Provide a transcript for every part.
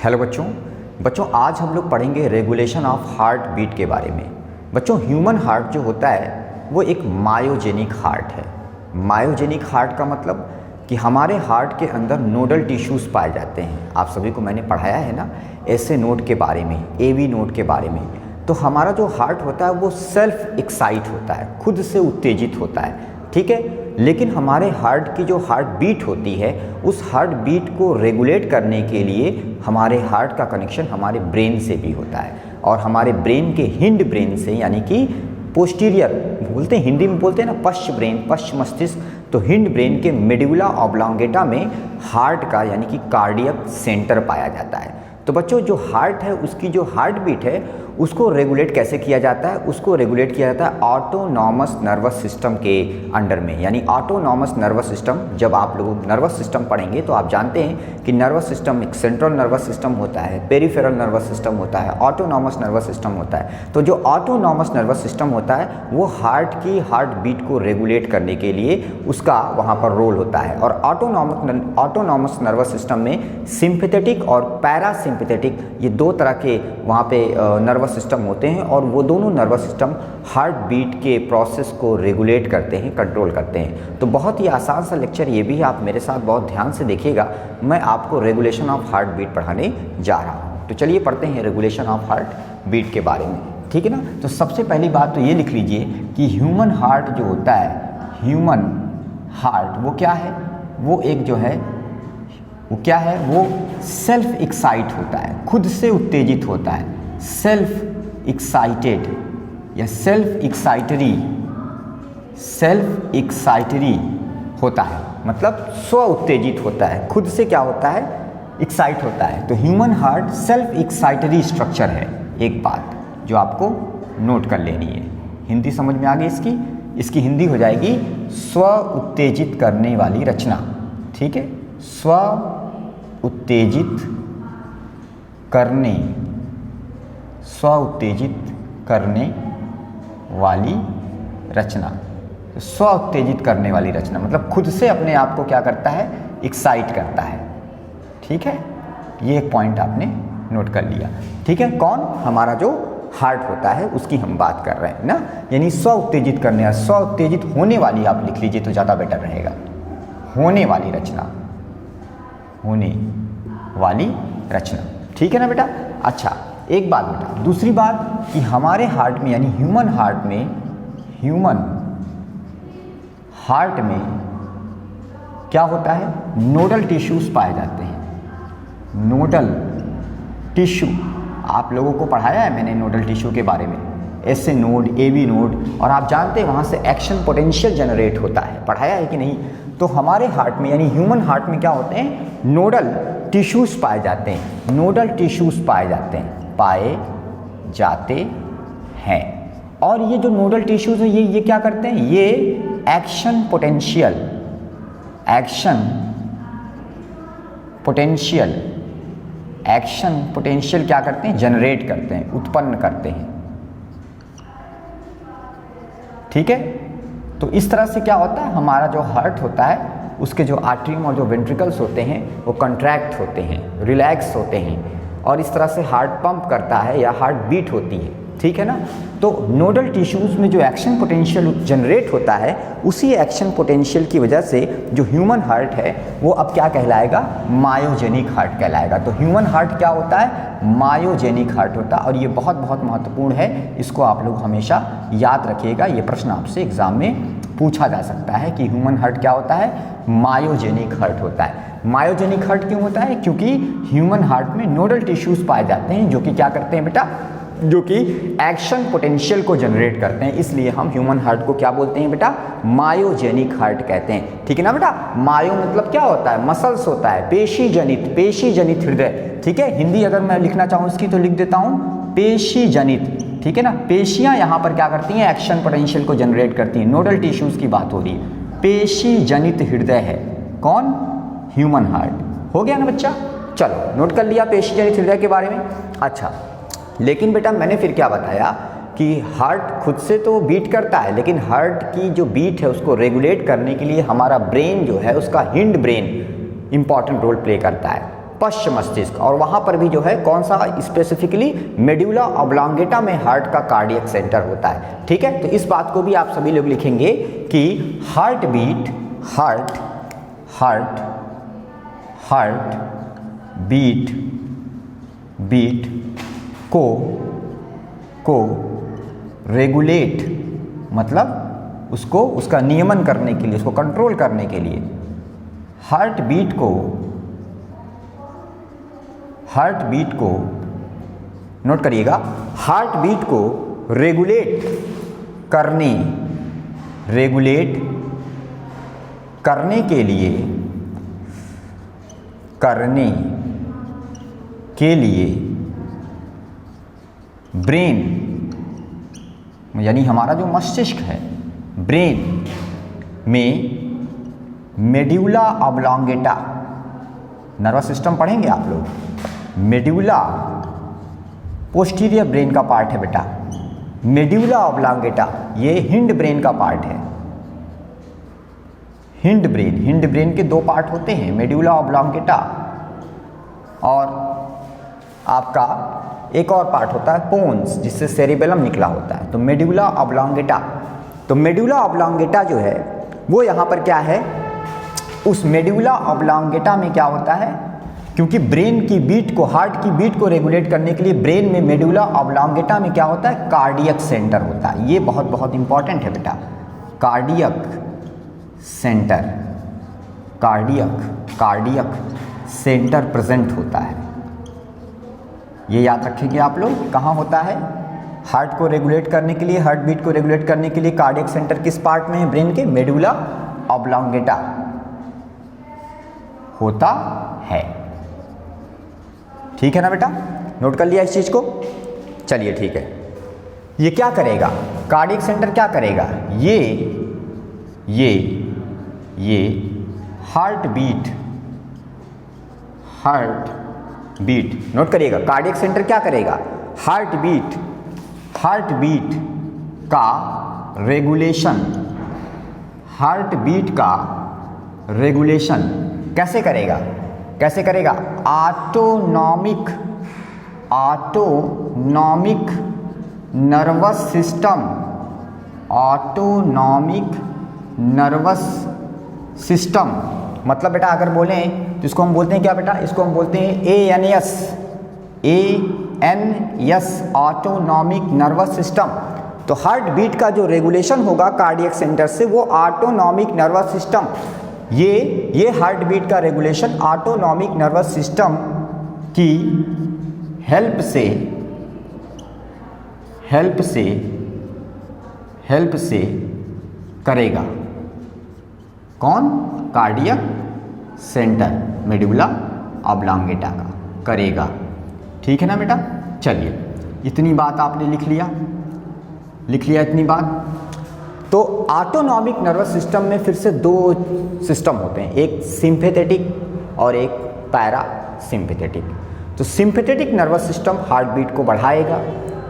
Hello बच्चों बच्चों आज हम लोग पढ़ेंगे रेगुलेशन ऑफ हार्ट बीट के बारे में। बच्चों ह्यूमन हार्ट जो होता है वो एक मायोजेनिक हार्ट है। मायोजेनिक हार्ट का मतलब कि हमारे हार्ट के अंदर नोडल टिश्यूज़ पाए जाते हैं। आप सभी को मैंने पढ़ाया है ना ऐसे नोड के बारे में, एवी नोड के बारे में। तो हमारा जो हार्ट होता है वो सेल्फ एक्साइट होता है, खुद से उत्तेजित होता है, ठीक है। लेकिन हमारे हार्ट की जो हार्ट बीट होती है उस हार्ट बीट को रेगुलेट करने के लिए हमारे हार्ट का कनेक्शन हमारे ब्रेन से भी होता है। और हमारे ब्रेन के हिंड ब्रेन से यानी कि पोस्टीरियर बोलते हैं, हिंदी में बोलते हैं ना पश्च ब्रेन, पश्च मस्तिष्क, तो हिंड ब्रेन के मेडुला ऑब्लोंगेटा में हार्ट का यानी कि कार्डियक सेंटर पाया जाता है। तो बच्चों जो हार्ट है उसकी जो हार्ट बीट है उसको रेगुलेट कैसे किया जाता है? उसको रेगुलेट किया जाता है ऑटोनॉमस नर्वस सिस्टम के अंडर में। यानी ऑटोनॉमस नर्वस सिस्टम, जब आप लोग नर्वस सिस्टम पढ़ेंगे तो आप जानते हैं कि नर्वस सिस्टम एक सेंट्रल नर्वस सिस्टम होता है, पेरिफेरल नर्वस सिस्टम होता है, ऑटोनॉमस नर्वस सिस्टम होता है। तो जो ऑटोनॉमस नर्वस सिस्टम होता है वो हार्ट की हार्ट बीट को रेगुलेट करने के लिए उसका वहाँ पर रोल होता है। और ऑटोनॉमस नर्वस सिस्टम में सिंपैथेटिक और पैरासिम्पैथेटिक ये दो तरह के वहाँ पे नर्वस सिस्टम होते हैं और वो दोनों नर्वस सिस्टम हार्ट बीट के प्रोसेस को रेगुलेट करते हैं, कंट्रोल करते हैं। तो बहुत ही आसान सा लेक्चर ये भी है, आप मेरे साथ बहुत ध्यान से देखिएगा। मैं आपको रेगुलेशन ऑफ हार्ट बीट पढ़ाने जा रहा हूँ। तो चलिए पढ़ते हैं रेगुलेशन ऑफ हार्ट बीट के बारे में, ठीक है ना। तो सबसे पहली बात तो ये लिख लीजिए कि ह्यूमन हार्ट जो होता है, ह्यूमन हार्ट वो क्या है? वो एक जो है वो क्या है? वो सेल्फ एक्साइट होता है, खुद से उत्तेजित होता है, सेल्फ एक्साइटेड या सेल्फ एक्साइटरी होता है। मतलब स्व उत्तेजित होता है, खुद से क्या होता है? एक्साइट होता है। तो ह्यूमन हार्ट सेल्फ एक्साइटरी स्ट्रक्चर है। एक बात जो आपको नोट कर लेनी है, हिंदी समझ में आ गई इसकी हिंदी हो जाएगी स्व उत्तेजित करने वाली रचना, ठीक है। स्व उत्तेजित करने वाली रचना। तो स्व उत्तेजित करने वाली रचना मतलब खुद से अपने आप को क्या करता है? एक्साइट करता है, ठीक है। ये एक पॉइंट आपने नोट कर लिया, ठीक है। कौन? हमारा जो हार्ट होता है उसकी हम बात कर रहे हैं ना। यानी स्व उत्तेजित करने, स्व उत्तेजित होने वाली आप लिख लीजिए तो ज़्यादा बेटर रहेगा। होने वाली रचना, ठीक है ना बेटा। अच्छा एक बात बेटा, दूसरी बात कि हमारे हार्ट में यानी ह्यूमन हार्ट में क्या होता है? नोडल टिश्यूज पाए जाते हैं। नोडल टिश्यू आप लोगों को पढ़ाया है मैंने नोडल टिश्यू के बारे में, एसए नोड, एवी नोड, और आप जानते हैं वहाँ से एक्शन पोटेंशियल जनरेट होता है, पढ़ाया है कि नहीं? तो हमारे हार्ट में यानी ह्यूमन हार्ट में क्या होते हैं? नोडल टिश्यूज पाए जाते हैं। नोडल टिश्यूज पाए जाते हैं। और ये जो नोडल टिश्यूज हैं ये क्या करते हैं? ये एक्शन पोटेंशियल क्या करते हैं? जनरेट करते हैं, उत्पन्न करते हैं, ठीक है। तो इस तरह से क्या होता है? हमारा जो हार्ट होता है उसके जो आर्टरियम और जो वेंट्रिकल्स होते हैं वो कंट्रैक्ट होते हैं, रिलैक्स होते हैं, और इस तरह से हार्ट पंप करता है या हार्ट बीट होती है, ठीक है ना। तो नोडल टिश्यूज़ में जो एक्शन पोटेंशियल जनरेट होता है उसी एक्शन पोटेंशियल की वजह से जो ह्यूमन हार्ट है वो अब क्या कहलाएगा? मायोजेनिक हार्ट कहलाएगा। तो ह्यूमन हार्ट क्या होता है? मायोजेनिक हार्ट होता है। और ये बहुत बहुत महत्वपूर्ण है, इसको आप लोग हमेशा याद रखिएगा। ये प्रश्न आपसे एग्जाम में पूछा जा सकता है कि ह्यूमन हार्ट क्या होता है? मायोजेनिक हार्ट होता है। मायोजेनिक हार्ट क्यों होता है? क्योंकि ह्यूमन हार्ट में नोडल टिश्यूज पाए जाते हैं जो कि क्या करते हैं बेटा? जो कि एक्शन पोटेंशियल को जनरेट करते हैं। इसलिए हम ह्यूमन हार्ट को क्या बोलते हैं बेटा? मायोजेनिक हार्ट कहते हैं, ठीक है ना बेटा। मायो मतलब क्या होता है? मसल्स होता है, पेशी जनित हृदय, ठीक है। हिंदी अगर मैं लिखना चाहूँ इसकी तो लिख देता हूँ पेशी जनित, ठीक है ना। पेशियाँ यहाँ पर क्या करती हैं? एक्शन पोटेंशियल को जनरेट करती हैं। नोडल टिश्यूज की बात हो रही है, पेशी जनित हृदय है। कौन? Human heart. हो गया ना बच्चा? चलो नोट कर लिया पेशी जनित हृदय के बारे में। अच्छा लेकिन बेटा मैंने फिर क्या बताया कि हार्ट खुद से तो बीट करता है, लेकिन हार्ट की जो बीट है उसको रेगुलेट करने के लिए हमारा ब्रेन जो है उसका hind brain important role play करता है। पश्च मस्तिष्क, और वहाँ पर भी जो है कौन सा स्पेसिफिकली मेड्यूला ऑब्लोंगेटा में हार्ट का कार्डियक सेंटर होता है। ठीक है, तो इस बात को भी आप सभी लोग लिखेंगे कि हार्ट बीट को रेगुलेट, मतलब उसको उसका नियमन करने के लिए, उसको कंट्रोल करने के लिए हार्ट बीट को नोट करिएगा, हार्ट बीट को रेगुलेट करने के लिए ब्रेन, यानी हमारा जो मस्तिष्क है, ब्रेन में मेड्यूला ऑब्लोंगेटा, नर्वस सिस्टम पढ़ेंगे आप लोग, मेड्यूला पोस्टीरियर ब्रेन का पार्ट है बेटा, मेड्यूला ऑब्लोंगेटा ये हिंड ब्रेन का पार्ट है। हिंड ब्रेन के दो पार्ट होते हैं, मेड्यूला ऑब्लोंगेटा और आपका एक और पार्ट होता है पोन्स, जिससे सेरिबेलम निकला होता है। तो मेड्यूला ऑब्लोंगेटा, तो मेड्यूला ऑब्लोंगेटा जो है वो यहाँ पर क्या है, उस मेड्यूला ऑब्लोंगेटा में क्या होता है, क्योंकि ब्रेन की बीट को, हार्ट की बीट को रेगुलेट करने के लिए ब्रेन में मेड्यूला ऑब्लोंगेटा में क्या होता है, कार्डियक सेंटर होता है। ये बहुत बहुत इंपॉर्टेंट है बेटा, कार्डियक सेंटर प्रेजेंट होता है। ये याद रखेंगे आप लोग, कहाँ होता है, हार्ट को रेगुलेट करने के लिए, हार्ट बीट को रेगुलेट करने के लिए कार्डियक सेंटर किस पार्ट में है ब्रेन के, मेडुला ऑब्लोंगेटा होता है। ठीक है ना बेटा, नोट कर लिया इस चीज को। चलिए ठीक है, ये क्या करेगा, कार्डियक सेंटर क्या करेगा, ये हार्ट बीट नोट करिएगा, कार्डियक सेंटर क्या करेगा, हार्ट बीट का रेगुलेशन कैसे करेगा, ऑटोनॉमिक नर्वस सिस्टम, मतलब बेटा अगर बोलें तो इसको हम बोलते हैं क्या बेटा, इसको हम बोलते हैं ANS ऑटोनॉमिक नर्वस सिस्टम। तो हार्ट बीट का जो रेगुलेशन होगा कार्डियक सेंटर से, वो ऑटोनॉमिक नर्वस सिस्टम, ये हार्ट बीट का रेगुलेशन ऑटोनॉमिक नर्वस सिस्टम की हेल्प से करेगा। कौन, कार्डियक सेंटर मेडुला ऑब्लोंगेटा का करेगा। ठीक है ना बेटा, चलिए इतनी बात आपने लिख लिया इतनी बात। तो ऑटोनॉमिक नर्वस सिस्टम में फिर से दो सिस्टम होते हैं, एक सिंपैथेटिक और एक पैरासिम्पैथेटिक। तो sympathetic nervous system heart beat को बढ़ाएगा,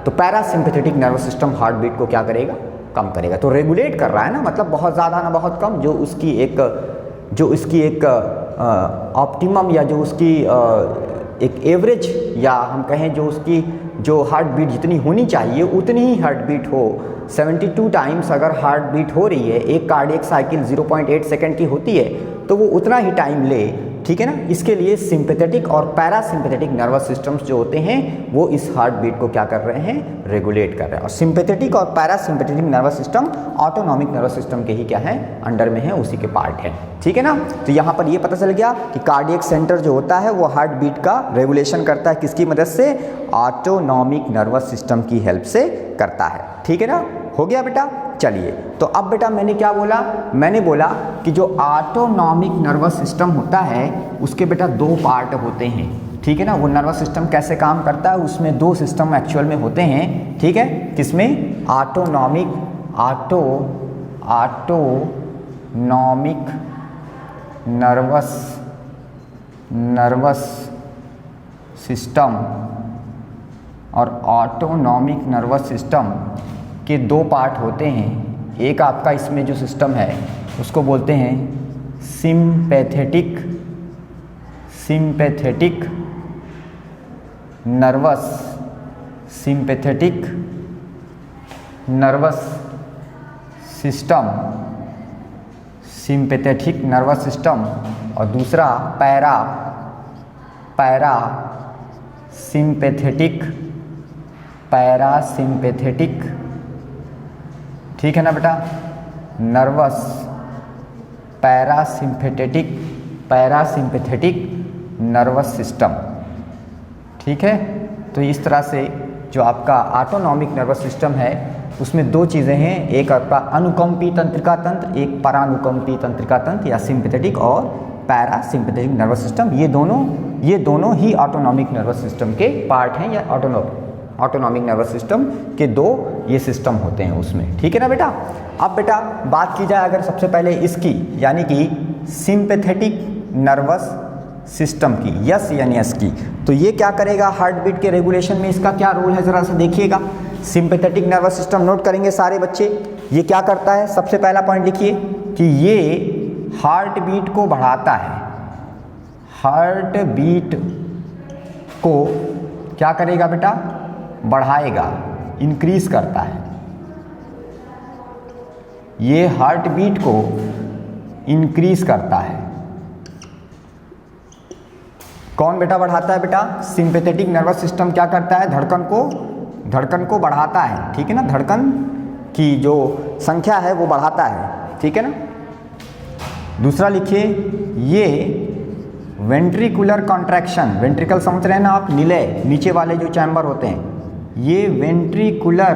तो parasympathetic nervous system heart beat को क्या करेगा, कम करेगा। तो रेगुलेट कर रहा है ना, मतलब बहुत ज़्यादा ना बहुत कम, जो उसकी एक ऑप्टिमम या जो उसकी एक एवरेज, या हम कहें जो हार्ट बीट जितनी होनी चाहिए उतनी ही हार्ट बीट हो। 72 टाइम्स अगर हार्ट बीट हो रही है, एक कार्डियक साइकिल 0.8 सेकेंड की होती है, तो वो उतना ही टाइम ले। ठीक है ना, इसके लिए सिंपैथेटिक और पैरासिम्पैथेटिक नर्वस सिस्टम्स जो होते हैं वो इस हार्ट बीट को क्या कर रहे हैं, रेगुलेट कर रहे हैं। और सिंपैथेटिक और parasympathetic nervous system autonomic nervous system के ही क्या है, अंडर में है, उसी के पार्ट है। ठीक है ना, तो यहाँ पर ये पता चल गया कि कार्डियक सेंटर जो होता है वो हार्ट बीट का रेगुलेशन करता है, किसकी मदद से, ऑटोनॉमिक नर्वस सिस्टम की हेल्प से करता है। ठीक है ना, हो गया बेटा। चलिए, तो अब बेटा मैंने क्या बोला, मैंने बोला कि जो ऑटोनॉमिक नर्वस सिस्टम होता है उसके बेटा दो पार्ट होते हैं। ठीक है ना, वो नर्वस सिस्टम कैसे काम करता है, उसमें दो सिस्टम एक्चुअल में होते हैं। ठीक है, किसमें, ऑटोनॉमिक नर्वस सिस्टम और ऑटोनॉमिक नर्वस सिस्टम के दो पार्ट होते हैं। एक आपका इसमें जो सिस्टम है उसको बोलते हैं सिंपैथेटिक नर्वस सिस्टम, और दूसरा पैरासिम्पैथेटिक, ठीक है ना बेटा, पैरासिम्पैथेटिक नर्वस सिस्टम, ठीक है। तो इस तरह से जो आपका ऑटोनॉमिक नर्वस सिस्टम है उसमें दो चीज़ें हैं, एक आपका अनुकंपी तंत्रिका तंत्र, एक परानुकंपी तंत्रिका तंत्र या सिंपैथेटिक और पैरासिम्पैथेटिक नर्वस सिस्टम। ये दोनों ही ऑटोनॉमिक नर्वस सिस्टम के पार्ट हैं, या ऑटोनॉमिक नर्वस सिस्टम के दो ये सिस्टम होते हैं उसमें, ठीक है ना बेटा। अब बेटा बात की जाए अगर सबसे पहले इसकी, यानी कि सिंपैथेटिक नर्वस सिस्टम की, यस यानी एस की, तो ये क्या करेगा हार्ट बीट के रेगुलेशन में, इसका क्या रोल है ज़रा सा देखिएगा। सिंपैथेटिक नर्वस सिस्टम नोट करेंगे सारे बच्चे, ये क्या करता है, सबसे पहला पॉइंट लिखिए कि ये हार्ट बीट को बढ़ाता है, हार्ट बीट को क्या करेगा बेटा, बढ़ाएगा, इंक्रीज करता है, ये हार्ट बीट को इंक्रीज करता है। कौन बेटा बढ़ाता है बेटा, सिंपैथेटिक नर्वस सिस्टम क्या करता है, धड़कन को बढ़ाता है, ठीक है ना, धड़कन की जो संख्या है वो बढ़ाता है, ठीक है ना। दूसरा लिखिए, ये वेंट्रिकुलर कॉन्ट्रैक्शन, वेंट्रिकल समझ रहे हैं ना आप, नीचे वाले जो चैम्बर होते हैं, ये वेंट्रिकुलर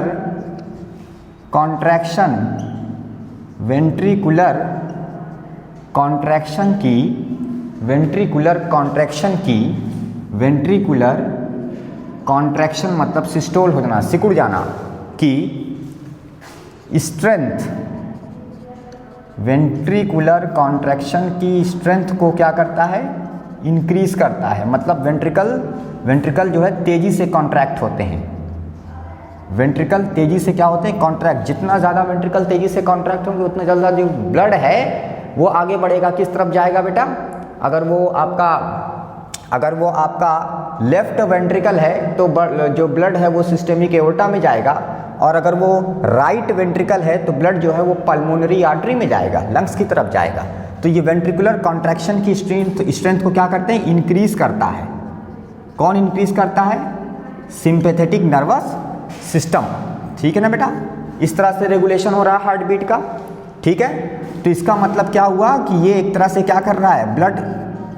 कॉन्ट्रैक्शन मतलब सिस्टोल हो जाना, सिकुड़ जाना की स्ट्रेंथ, वेंट्रिकुलर कॉन्ट्रैक्शन की स्ट्रेंथ को क्या करता है, इंक्रीज करता है। मतलब वेंट्रिकल जो है तेजी से कॉन्ट्रैक्ट होते हैं, वेंट्रिकल तेजी से क्या होते हैं, कॉन्ट्रैक्ट। जितना ज़्यादा वेंट्रिकल तेजी से कॉन्ट्रैक्ट होंगे उतना ज़्यादा जो ब्लड है वो आगे बढ़ेगा, किस तरफ जाएगा बेटा, अगर वो आपका लेफ्ट वेंट्रिकल है तो जो ब्लड है वो सिस्टेमिक एओर्टा में जाएगा, और अगर वो राइट वेंट्रिकल है तो ब्लड जो है वो पल्मोनरी आर्टरी में जाएगा, लंग्स की तरफ जाएगा। तो ये वेंट्रिकुलर कॉन्ट्रैक्शन की स्ट्रेंथ को क्या करते हैं, इंक्रीज करता है। कौन इंक्रीज करता है, सिंपैथेटिक नर्वस सिस्टम, ठीक है ना बेटा। इस तरह से रेगुलेशन हो रहा है हार्ट बीट का, ठीक है। तो इसका मतलब क्या हुआ कि ये एक तरह से क्या कर रहा है, ब्लड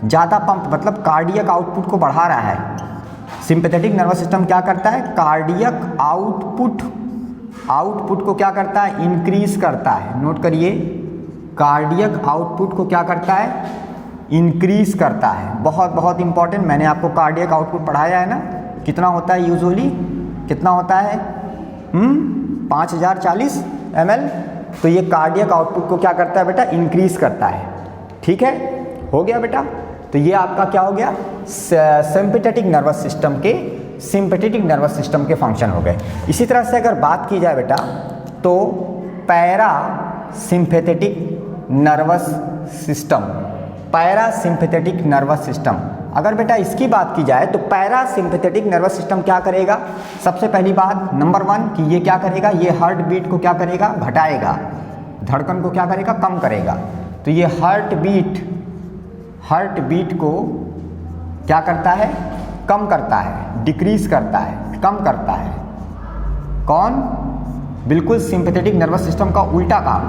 ज़्यादा पंप, मतलब कार्डियक आउटपुट को बढ़ा रहा है। सिंपैथेटिक नर्वस सिस्टम क्या करता है, कार्डियक आउटपुट को क्या करता है, इंक्रीज करता है। नोट करिए, कार्डियक आउटपुट को क्या करता है, इंक्रीज करता है। बहुत बहुत इंपॉर्टेंट, मैंने आपको कार्डियक आउटपुट पढ़ाया है ना, कितना होता है यूजुअली, कितना होता है 5040 ml। तो ये कार्डियक आउटपुट को क्या करता है बेटा, इंक्रीज करता है, ठीक है, हो गया बेटा। तो ये आपका क्या हो गया, सिंपैथेटिक नर्वस सिस्टम के फंक्शन हो गए। इसी तरह से अगर बात की जाए बेटा तो पैरासिम्पैथेटिक नर्वस सिस्टम, अगर बेटा इसकी बात की जाए तो पैरासिम्पैथेटिक नर्वस सिस्टम क्या करेगा, सबसे पहली बात नंबर 1 कि ये क्या करेगा, ये हार्ट बीट को क्या करेगा, घटाएगा, धड़कन को क्या करेगा, कम करेगा। तो ये हार्ट बीट को क्या करता है, कम करता है, डिक्रीज करता है, कम करता है। कौन, बिल्कुल सिंपैथेटिक नर्वस सिस्टम का उल्टा काम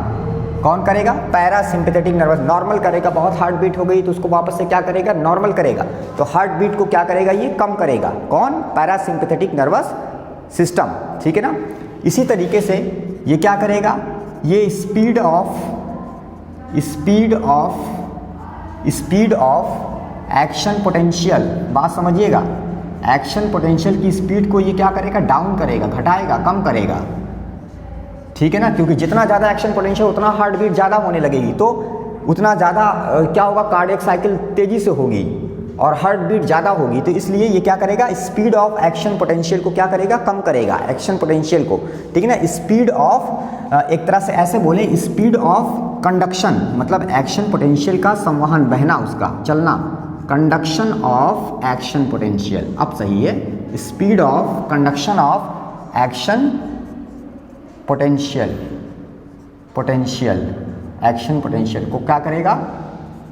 कौन करेगा, पैरासिम्पैथेटिक नर्वस। नॉर्मल करेगा, बहुत हार्ट बीट हो गई तो उसको वापस से क्या करेगा, नॉर्मल करेगा। तो हार्ट बीट को क्या करेगा, ये कम करेगा। कौन, पैरासिम्पैथेटिक नर्वस सिस्टम, ठीक है ना। इसी तरीके से ये क्या करेगा, ये स्पीड ऑफ एक्शन पोटेंशियल, बात समझिएगा, एक्शन पोटेंशियल की स्पीड को ये क्या करेगा, डाउन करेगा, घटाएगा, कम करेगा, ठीक है ना। क्योंकि जितना ज़्यादा एक्शन पोटेंशियल उतना हार्ट बीट ज़्यादा होने लगेगी, तो उतना ज़्यादा क्या होगा, कार्डियक साइकिल तेज़ी से होगी और हार्ट बीट ज़्यादा होगी। तो इसलिए ये क्या करेगा, स्पीड ऑफ एक्शन पोटेंशियल को क्या करेगा, कम करेगा, एक्शन पोटेंशियल को, ठीक है ना। स्पीड ऑफ, एक तरह से ऐसे बोले, स्पीड ऑफ कंडक्शन, मतलब एक्शन पोटेंशियल का संवहन, बहना, उसका चलना, कंडक्शन ऑफ एक्शन पोटेंशियल, अब सही है, speed of conduction of action potential, action potential को क्या करेगा,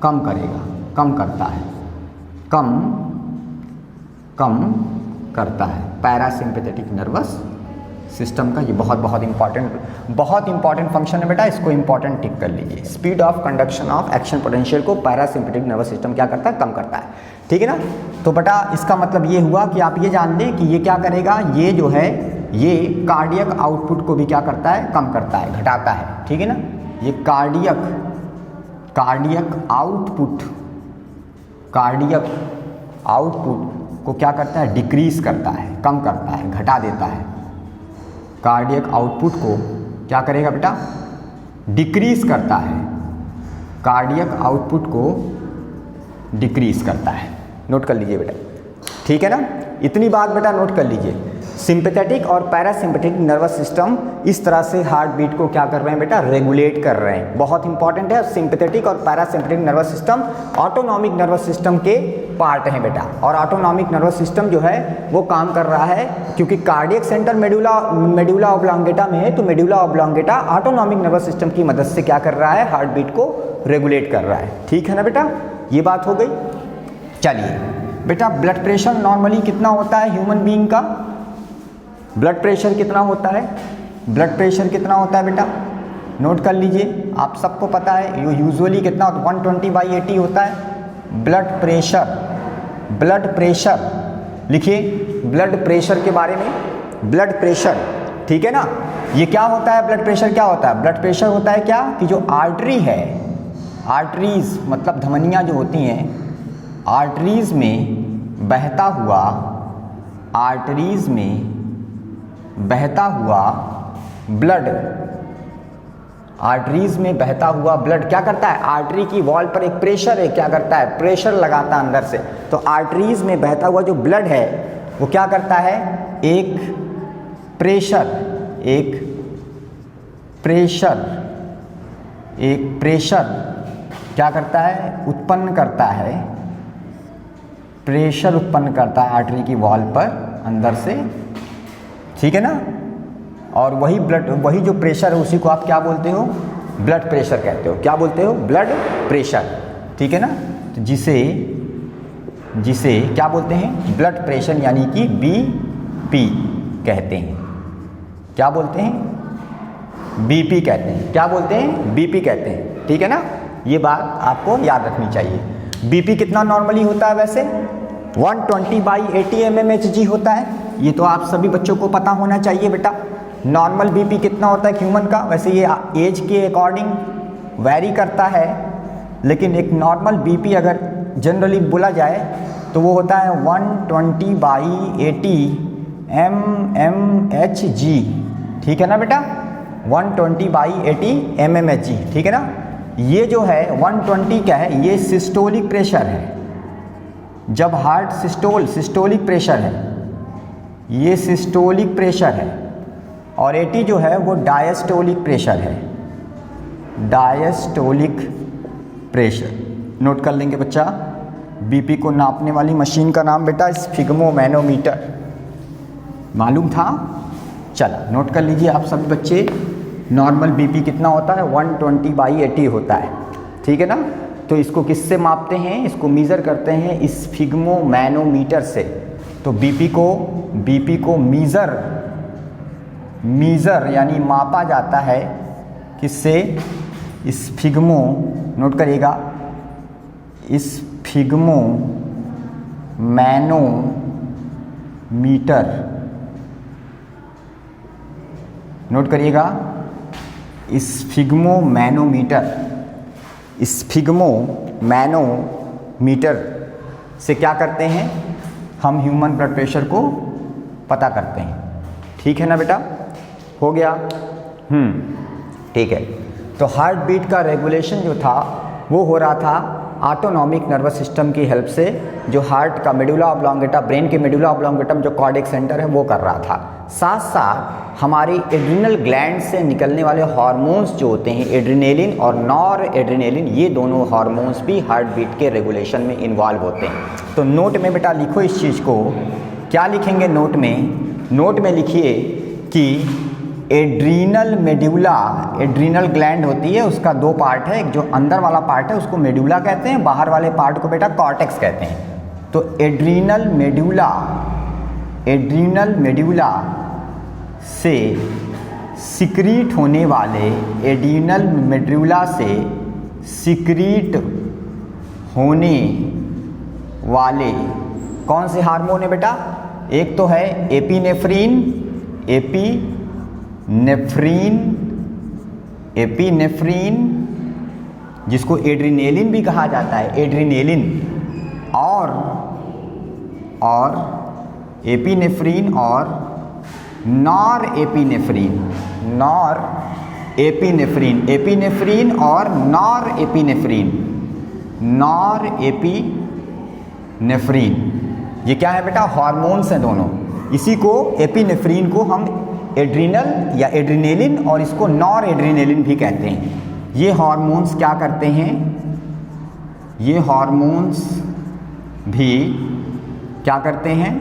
कम करेगा, कम करता है, कम करता है पैरासिम्पैथेटिक नर्वस सिस्टम का। ये बहुत इंपॉर्टेंट फंक्शन है बेटा, इसको इंपॉर्टेंट टिक कर लीजिए। Speed of conduction of action potential को पैरासिम्पैथेटिक नर्वस सिस्टम क्या करता है, कम करता है, ठीक है ना। तो बेटा इसका मतलब ये हुआ कि आप ये जान लें कि ये क्या करेगा, ये जो है ये कार्डियक आउटपुट को भी क्या करता है, कम करता है, घटाता है, ठीक है ना। ये कार्डियक आउटपुट को क्या करता है, डिक्रीज करता है, कम करता है, घटा देता है। कार्डियक आउटपुट को क्या करेगा बेटा, डिक्रीज करता है, कार्डियक आउटपुट को डिक्रीज करता है। नोट कर लीजिए बेटा, ठीक है ना, इतनी बात बेटा नोट कर लीजिए। सिंपैथेटिक और पैरासिम्पैथेटिक नर्वस सिस्टम इस तरह से हार्ट बीट को क्या कर रहे हैं बेटा, रेगुलेट कर रहे हैं। बहुत इंपॉर्टेंट है। सिंपैथेटिक और parasympathetic nervous system autonomic nervous system के पार्ट हैं बेटा। और ऑटोनॉमिक नर्वस सिस्टम जो है वो काम कर रहा है क्योंकि कार्डियक सेंटर मेडुला ऑब्लोंगेटा में है, तो medulla oblongata autonomic nervous system की मदद से क्या कर रहा है, हार्ट बीट को रेगुलेट कर रहा है, ठीक है ना बेटा। ये बात हो गई। चलिए बेटा, ब्लड प्रेशर नॉर्मली कितना होता है ह्यूमन बीइंग का, ब्लड प्रेशर कितना होता है, ब्लड प्रेशर कितना होता है बेटा, नोट कर लीजिए। आप सबको पता है यूजुअली कितना 120/80 होता है ब्लड प्रेशर। लिखिए ब्लड प्रेशर के बारे में, ब्लड प्रेशर, ठीक है ना। ये क्या होता है, ब्लड प्रेशर क्या होता है, ब्लड प्रेशर होता है क्या कि जो आर्टरी है, आर्टरीज मतलब धमनियाँ जो होती हैं, आर्टरीज में बहता हुआ ब्लड, आर्टरीज में बहता हुआ ब्लड क्या करता है, आर्टरी की वॉल पर एक प्रेशर है, क्या करता है, प्रेशर लगाता है अंदर से। तो आर्टरीज में बहता हुआ जो ब्लड है वो क्या करता है, एक प्रेशर क्या करता है, उत्पन्न करता है, प्रेशर उत्पन्न करता है आर्टरी की वॉल पर अंदर से, ठीक है ना। और वही जो प्रेशर है उसी को आप क्या बोलते हो, ब्लड प्रेशर कहते हो। क्या बोलते हो, ब्लड प्रेशर, ठीक है ना। तो जिसे क्या बोलते हैं, ब्लड प्रेशर यानी कि बीपी कहते हैं। क्या बोलते हैं, बीपी कहते हैं। क्या बोलते हैं, बीपी कहते हैं, ठीक है ना। ये बात आपको याद रखनी चाहिए। बीपी कितना नॉर्मली होता है वैसे, 120/80 mmHg होता है। ये तो आप सभी बच्चों को पता होना चाहिए बेटा। नॉर्मल बीपी कितना होता है ह्यूमन का, वैसे ये एज के अकॉर्डिंग वैरी करता है, लेकिन एक नॉर्मल बीपी अगर जनरली बोला जाए तो वो होता है 120/80 mmHg, ठीक है ना बेटा, 120/80 mmHg, ठीक है ना। ये जो है 120 क्या है, ये सिस्टोलिक प्रेशर है। जब हार्ट सिस्टोलिक प्रेशर है, ये सिस्टोलिक प्रेशर है, और 80 जो है वो डायस्टोलिक प्रेशर है, डायस्टोलिक प्रेशर। नोट कर लेंगे बच्चा। बीपी को नापने वाली मशीन का नाम बेटा स्फिग्मोमैनोमीटर, मालूम था, चला नोट कर लीजिए आप सभी बच्चे। नॉर्मल बीपी कितना होता है, 120/80 होता है, ठीक है ना। तो इसको किससे मापते हैं, इसको मीज़र करते हैं स्फिग्मोमैनोमीटर से। तो बीपी को मीज़र यानी मापा जाता है किससे, स्फिग्मो, नोट करिएगा, स्फिग्मोमैनोमीटर, नोट करिएगा, स्फिग्मोमैनोमीटर से क्या करते हैं, हम ह्यूमन ब्लड प्रेशर को पता करते हैं, ठीक है ना बेटा। हो गया, ठीक है। तो हार्ट बीट का रेगुलेशन जो था वो हो रहा था ऑटोनॉमिक नर्वस सिस्टम की हेल्प से जो हार्ट का मेडुला ऑब्लोंगेटा, ब्रेन के मेडुला ऑब्लोंगेटम जो कार्डियक सेंटर है वो कर रहा था। साथ साथ हमारी एड्रिनल ग्लैंड से निकलने वाले हार्मोन्स जो होते हैं एड्रिनेलिन और नॉर एड्रिनेलिन, ये दोनों हार्मोन्स भी हार्ट बीट के रेगुलेशन में इन्वॉल्व होते हैं। तो नोट में बेटा लिखो इस चीज़ को, क्या लिखेंगे नोट में? नोट में लिखिए कि एड्रीनल मेड्यूला, एड्रीनल ग्लैंड होती है, उसका दो पार्ट है, एक जो अंदर वाला पार्ट है उसको मेड्यूला कहते हैं, बाहर वाले पार्ट को बेटा कॉर्टेक्स कहते हैं। तो एड्रीनल मेड्यूला, एड्रीनल मेड्यूला से सिक्रीट होने वाले, एड्रीनल मेड्यूला से सिक्रीट होने वाले कौन से हार्मोन है बेटा? एक तो है एपिनेफ्रीन, एपिनेफ्रीन जिसको एड्रिनेलिन भी कहा जाता है, एड्रिनेलिन, और एपिनेफ्रीन और nor epinephrine, nor epinephrine, epinephrine और नॉर एपिनेफ्रीन, नॉर एपिनेफ्रीन, ये क्या है बेटा? हार्मोन्स हैं दोनों। इसी को एपिनेफ्रीन को हम एड्रिनल या एड्रिनेलिन और इसको नॉर एड्रिनेलिन भी कहते हैं। ये हार्मोन्स क्या करते हैं? ये हार्मोन्स भी क्या करते हैं?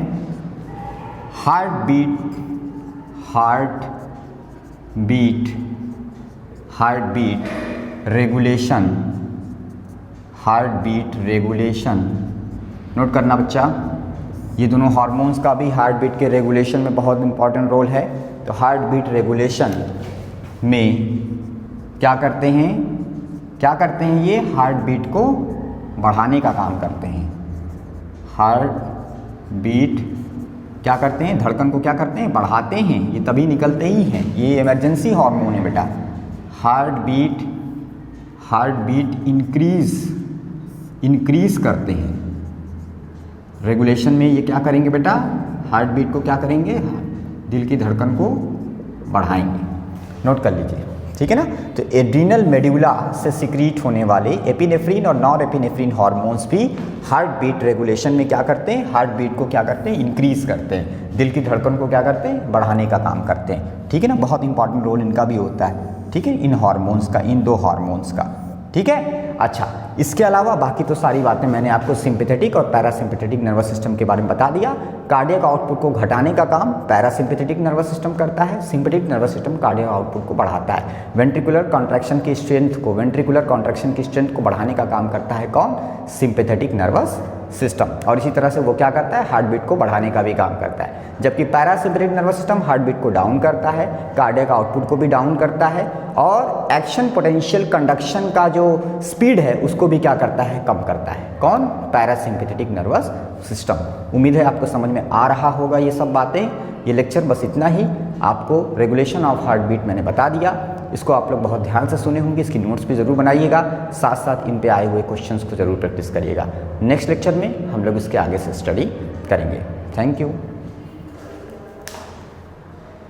हार्ट बीट रेगुलेशन, नोट करना बच्चा, ये दोनों हार्मोन्स का भी हार्ट बीट के रेगुलेशन में बहुत इंपॉर्टेंट रोल है। तो हार्ट बीट रेगुलेशन में क्या करते हैं? ये हार्ट बीट को बढ़ाने का काम करते हैं। हार्ट बीट क्या करते हैं? धड़कन को क्या करते हैं? बढ़ाते हैं। ये तभी निकलते ही हैं, ये इमरजेंसी हार्मोन है बेटा। हार्ट बीट इंक्रीज करते हैं रेगुलेशन में। ये क्या करेंगे बेटा? हार्ट बीट को क्या करेंगे? दिल की धड़कन को बढ़ाएंगे। नोट कर लीजिए, ठीक है ना। तो एड्रीनल मेड्यूला से सिक्रीट होने वाले एपिनेफ्रीन और नॉर एपिनेफ्रीन हार्मोन्स भी हार्ट बीट रेगुलेशन में क्या करते हैं? हार्ट बीट को क्या करते हैं? इंक्रीज करते हैं। दिल की धड़कन को क्या करते हैं? बढ़ाने का काम करते हैं, ठीक है ना। बहुत इंपॉर्टेंट रोल इनका भी होता है, ठीक है, इन हार्मोन्स का, इन दो हार्मोन्स का, ठीक है। अच्छा, इसके अलावा बाकी तो सारी बातें मैंने आपको सिंपैथेटिक और पैरासिम्पैथेटिक नर्वस सिस्टम के बारे में बता दिया। कार्डियक आउटपुट को घटाने का काम पैरासिम्पैथेटिक नर्वस सिस्टम करता है, sympathetic nervous system cardiac output को बढ़ाता है। वेंट्रिकुलर कॉन्ट्रैक्शन की स्ट्रेंथ को बढ़ाने का काम करता है कौन? Sympathetic nervous system. और इसी तरह से वो क्या करता है? हार्ट बीट को बढ़ाने का भी काम करता है। जबकि parasympathetic nervous system heart beat को डाउन करता है, कार्डियक आउटपुट को भी डाउन करता है, और एक्शन पोटेंशियल कंडक्शन का जो स्पीड है उसको भी क्या करता है? कम करता है। कौन? Parasympathetic nervous system. उम्मीद है आपको समझ में आ रहा होगा ये सब बातें। ये लेक्चर बस इतना ही, आपको रेगुलेशन ऑफ हार्ट बीट मैंने बता दिया। इसको आप लोग बहुत ध्यान से सुने होंगे, इसकी नोट्स भी ज़रूर बनाइएगा, साथ साथ इन पे आए हुए क्वेश्चंस को ज़रूर प्रैक्टिस करिएगा। नेक्स्ट लेक्चर में हम लोग इसके आगे से स्टडी करेंगे। Thank you.